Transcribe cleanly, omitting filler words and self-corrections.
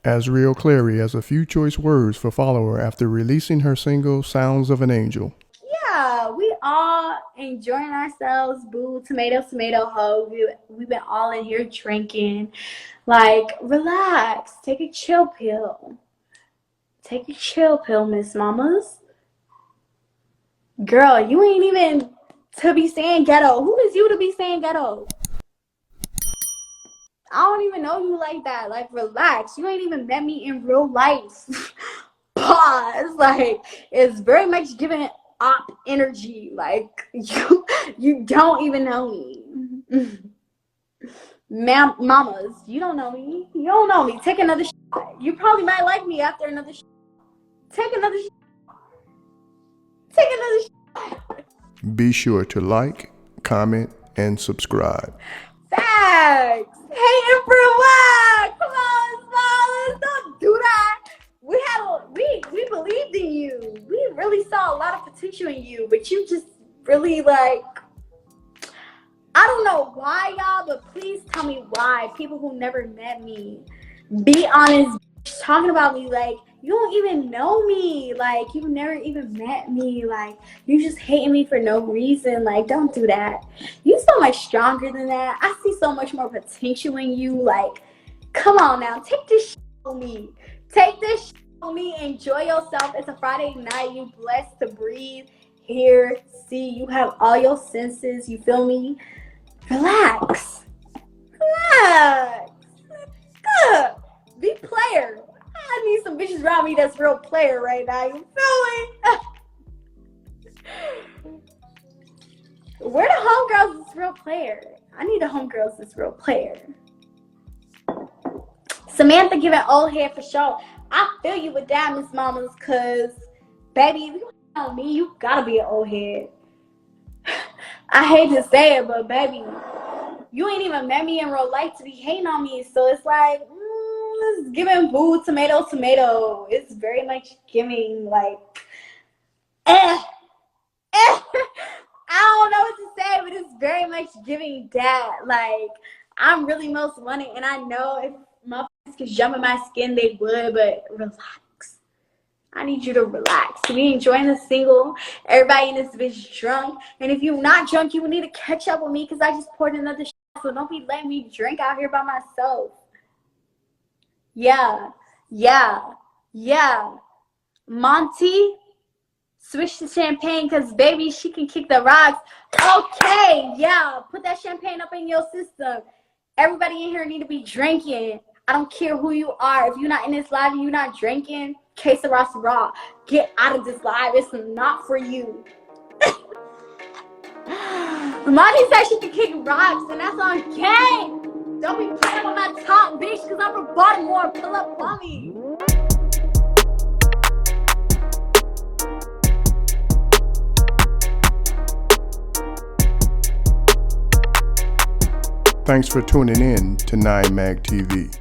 Azriel Clary has a few choice words for follower after releasing her single Sounds of an Angel. Yeah, we all enjoying ourselves. Boo, tomato, tomato, ho. We've been all in here drinking. Like, relax. Take a chill pill. Take a chill pill, Miss Mamas. Girl, you ain't even to be saying ghetto. Who is you to be saying ghetto? I don't even know you like that. Like, relax. You ain't even met me in real life. Pause. Like, it's very much giving op energy. Like, you don't even know me. Mamas, you don't know me. You don't know me. Take another shot. You probably might like me after another shot. Take another shot. Take another shot. Be sure to like, comment, and subscribe. Facts. Hating for what? Come on, Smiles. Don't do that. We believed in you. We really saw a lot of potential in you, but you just really like, I don't know why, y'all, but please tell me why. People who never met me, be honest, talking about me like you don't even know me. Like, you never even met me. Like, you just hating me for no reason. Like, don't do that. You so much stronger than that. I see so much more potential in you. Like, come on now. Take this shit on me. Take this shit on me. Enjoy yourself. It's a Friday night. You blessed to breathe, hear, see. You have all your senses. You feel me? Relax. Relax. Good. Be player. I need some bitches around me that's real player right now. You feel me? Where the homegirls is real player? I need the homegirls that's real player. Samantha giving old head for sure. I feel you with that, Miss Mamas, cause baby, if you know me, you gotta be an old head. I hate to say it, but baby, you ain't even met me in real life to be hating on me. So it's like, it's giving boo, tomato, tomato. It's very much giving like, I don't know what to say, but it's very much giving that. Like, I'm really most wanted, and I know if motherfuckers could jump in my skin, they would, but relax. I need you to relax. We enjoying the single. Everybody in this bitch drunk. And if you're not drunk, you will need to catch up with me because I just poured another shot. So don't be letting me drink out here by myself. Yeah. Monty, switch to champagne because, baby, she can kick the rocks. Okay, yeah. Put that champagne up in your system. Everybody in here need to be drinking. I don't care who you are. If you're not in this live and you're not drinking, que sera, sera. Get out of this live. It's not for you. Monty said she can kick rocks, and that's on game. Don't be playing on my top, bitch, because I'm from Baltimore. Pull up on me. Thanks for tuning in to 9 Mag TV.